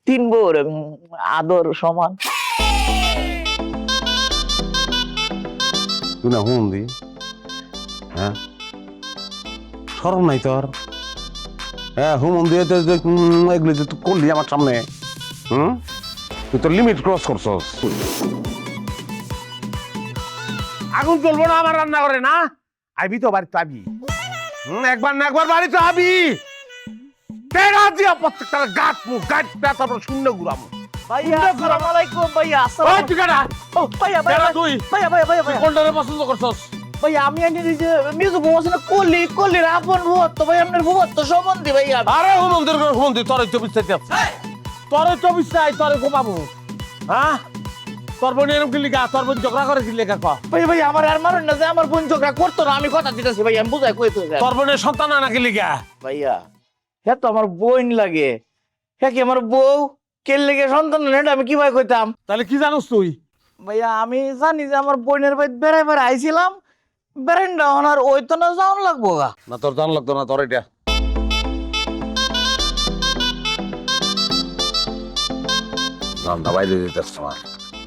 তিন বউর আদর সমান। তুই না হুন দি, হ্যাঁ সরম নাই তোর? হ্যাঁ হুমন দিয়ে এগুলি যে তুই করলি আমার সামনে, তুই তোর লিমিট ক্রস করছস। আগুন চলবো না আমার রান্না করে না? আইবি তো বাড়িতে আবি, একবার না একবার বাড়িতে আবি। টেরা দিয়া প্রত্যেকটা গাছ মুখ গাছ তারপর শূন্য ঘুরামু। ভাইয়া আসসালামু আলাইকুম। ভাইয়া আসসালাম। তুই কেডা? ও ভাইয়া ভাইয়া তুই ভাইয়া ভাইয়া ভাইয়া ভাইয়া কোনটারে পছন্দ করছস? ভাইয়া আমি আনি যে মিজু বউ আছে না, কলি কলির আপন বউ তো ভাই, আপনার বউ তো সম্বন্ধী ভাইয়া। আরে হুমন্দির তোরই তো বিশ্বাস আছে, তোরই তো বিশ্বাস, তোরে ঘুমাবো। হ্যাঁ তোর বোন এরকম কি লিখা? তোর বোন ঝগড়া করে কি লেখা? ভাই ভাই আমার আর মারুন না, যে আমার বোন ঝগড়া করতো না, আমি কথা দিতেছি ভাই, আমি বুঝাই কই তো তোর বোনের সন্তান নাকি লিখা? ভাইয়া হ্যাঁ তো আমার বোন লাগে, হ্যাঁ কি আমার বউ কে লেগে সন্তান না, এটা আমি কি ভাই কইতাম? তাহলে কি জানোস তুই? ভাইয়া আমি জানি যে আমার বোনের বাড়ি বেড়াই বেড়াই আইছিলাম, বেরেন্ডা ওনার ওই তো না যাওয়ান লাগবো গা। না তোর জান লাগতো না, তোর এটা রান্না বাইরে দিতেছ তোমার।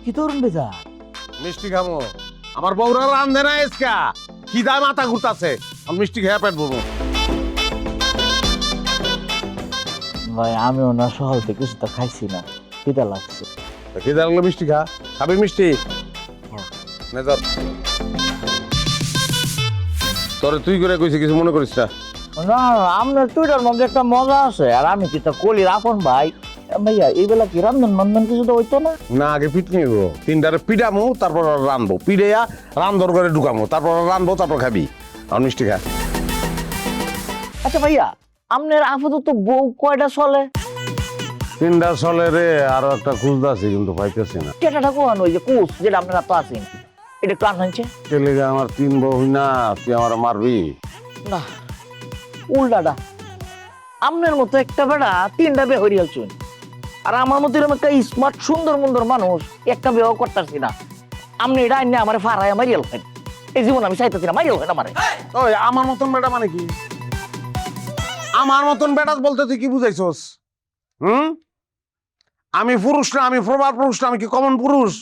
কি তরুণ বেজা মিষ্টি খামো, আমার বউরা রান্ধে না এসকা, কি দায় মাথা ঘুরতাছে, আমি মিষ্টি খেয়ে পেট ভরবো। ভাই আমিও না সকাল থেকে কিছু তো খাইছি না, খিদা লাগছে। কি দাঁড়ালো মিষ্টি খা, খাবি মিষ্টি? নে ধর। তোরে তুই করে কইছি, কিছু মনে করিস না। না আপনার টুইটার মধ্যে একটা মজা আছে, আর আমি কি তা কলির আপন ভাই। ভাইয়া এই বেলা কি রান্ধন নন্দন কিছু তো হইতো না? না আগে পিট নিয়ে গো, তিনটারে পিটামো তারপর রানবো, পিড়েয়া রান্ধর করে ঢুকামো, তারপর রানবো, তারপর খাবি। আর মিষ্টি খা। আচ্ছা ভাইয়া আপনার আপাতত বউ কয়টা চলে? তিনটা চলে রে, আরো একটা খুঁজতে আছে কিন্তু পাইতেছি না। কেটাটা কোন ওই যে কুস যেটা আপনারা তো আছেন, এটা কান হচ্ছে ছেলেকে আমার তিন বউ হই না, তুই আমার মারবি? না, উল্টাটা। আপনার মতো একটা বেড়া তিনটা বে হরিয়াল চুন, আর আমার মতো এরকম একটা স্মার্ট সুন্দর সুন্দর মানুষ একটা বিয়েও করতেছি না। আপনি এটা আইনে আমার ফারায় মারিয়াল খান, এই জীবন আমি চাইতেছি না, মারিয়াল খান আমারে। ওই আমার মতন বেটা মানে কি? আমার মতন বেটা বলতে তুই কি বুঝাইছস? আমি পুরুষ না, আমি প্রবার পুরুষ না, আমি কি কমন পুরুষ?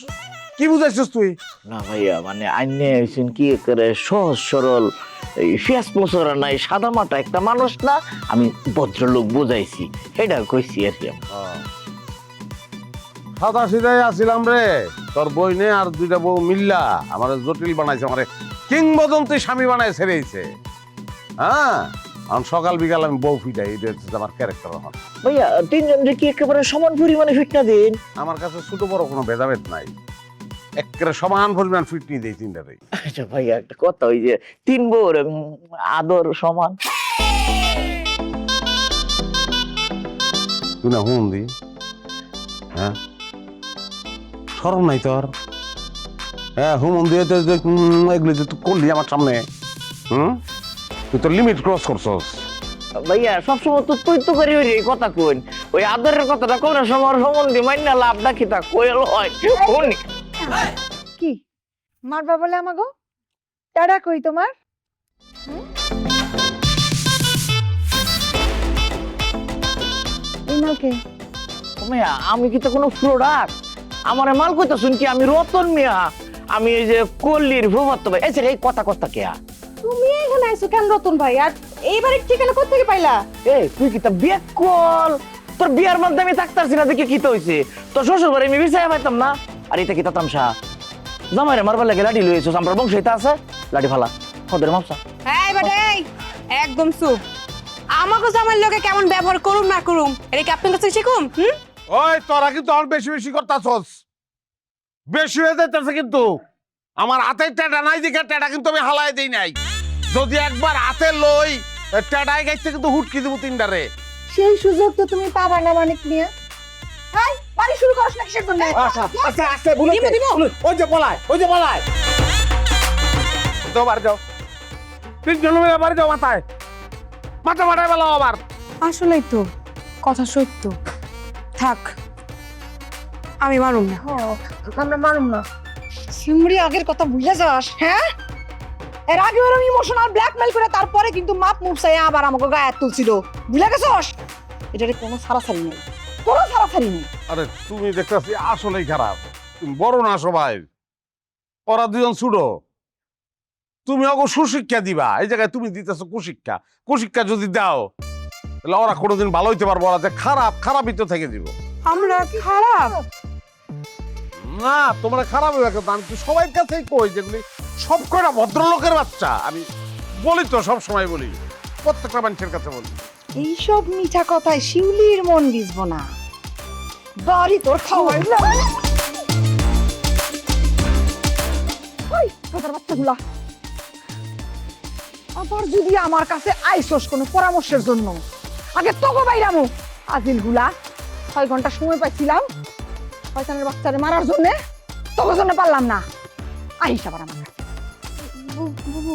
কি বুঝাইছস তুই? না ভাইয়া মানে আইনে হয়েছেন কি করে সহজ সরল, এই ফেস মোসরা নাই, সাদা মাটা একটা মানুষ না, আমি ভদ্রলোক বুঝাইছি, এটা কইছি আর কি। সাদা সিধাই আসিলাম রে, তোর বই নে আর দুইটা বউ মিল্লা আমার জটিল বানাইছে, আমার কিংবদন্তি স্বামী বানায় ছেড়েছে। হ্যাঁ আমি সকাল বিকাল আমি বউ ফিটাই, এটা হচ্ছে আমার ক্যারেক্টার। আমার ভাইয়া তিনজন যে কি একেবারে সমান পরিমাণে ফিটনা দিন? আমার কাছে ছোট বড় কোনো ভেদাভেদ নাই, একেবারে সমান পরিমাণ ফিটনি দেই তিনটারে। আচ্ছা ভাইয়া একটা কথা, ওই যে তিন বউর আদর সমান। তুই না হুন দি, হ্যাঁ সরম নাই তোর? হ্যাঁ হুমন দিয়ে এগুলি যে তুই করলি আমার সামনে, তুই তোর লিমিট ক্রস করছস। ভাইয়া সবসময় তো তুই তো করি এই কথা কইন, ওই আদরের কথাটা কোন সময় সম্বন্ধে মাইনা লাভটা কি তা কইল হয় কোনি? কি মারবা বলে আমাগো? টাড়া কই তোমার? ইনাকে মিয়া আমি কি তো কোনো প্রোডাক্ট? আমারে মাল কইতা শুন কি আমি রতন মিয়া, আমি এই যে কল্লির ভূমত্ব ভাই। এই এই কথা কথা কেয়া তুমি এখানে আইছো কেন রতন ভাই? আর এইবারে ঠিকানা কোথা থেকে পাইলা? এই তুই কি তা বিয়ে কল? তোর বিয়ার মধ্যে আমি থাকতাছি না দেখে কি তো হইছে? তোর শ্বশুর বাড়ি আমি বিছায়া পাইতাম না। আর এটা কি তা তামসা? জামাইরে মারবার লাগে লাঠি লইছো, আমার বংশ এটা আছে, লাঠি ফালা ওদের মাপসা। এই বেটা এই একদম চুপ। আমাকে জামার লোকে কেমন ব্যবহার করুম না করুম এটা কি আপনার কাছে শিখুম? ওই তোরা কিন্তু আর বেশি বেশি করতাছস, বেশি হয়ে যাইতেছে কিন্তু। আমার হাতে টেটা নাই দেখে টেটা কিন্তু আমি হালাই দেই নাই, যদি একবার হাতে লই টেটাই গাইতে কিন্তু হুটকি দিব তিনটারে। সেই সুযোগ তো তুমি পাবা না মানিক মিয়া। হাই বাড়ি শুরু করছ না কিসের জন্য? আচ্ছা আচ্ছা আচ্ছা বলে দিব। ওই যে বলায়, ওই যে বলায় তো বাড়ি যাও, তিনজন মিলে বাড়ি যাও, মাথায় মাথা মাথায় বেলাও আবার। আসলেই তো কথা সত্য। থাক আমি মারুম না। আমরা মারুম না। সিমড়ি আগের কথা ভুলে যাস? হ্যাঁ এর আগে ওরম ইমোশনাল ব্ল্যাকমেল করে তারপরে কিন্তু মাপ মুপ চাই আবার আমাকে গায়ে তুলছিল, ভুলে গেছস? এটারে কোনো সারাসারি নেই। তোরা ছাড়াছাড়ি নেই। আরে তুমি দেখতেছি আসলেই খারাপ, তুমি বড় না সবাই, ওরা দুজন ছুটো, তুমি ওকে সুশিক্ষা দিবা, এই জায়গায় তুমি দিতেছো কুশিক্ষা। কুশিক্ষা যদি দাও তাহলে ওরা কোনোদিন ভালো হইতে পারবো, ওরা যে খারাপ খারাপই তো থেকে দিব। আমরা খারাপ? না তোমরা খারাপ হয়ে গেছো, আমি তো সবাই কাছেই কই যেগুলি সব কয়টা ভদ্রলোকের বাচ্চা, আমি বলি তো সব সময় বলি, প্রত্যেকটা মানুষের কাছে বলি। এইসব মিঠা কথায় শিউলির মন ভিজবো না। বাড়ি তোর খাওয়াই না। ওই কথার বাচ্চাগুলা, আবার যদি আমার কাছে আইসোস কোনো পরামর্শের জন্য, আগে তোকে বাইরামু। আজিল গুলা 6 ঘন্টা সময় পাইছিলাম শয়তানের বাচ্চারে মারার জন্য, তোকে জন্য পারলাম না। আইস আবার আমার কাছে। বুবু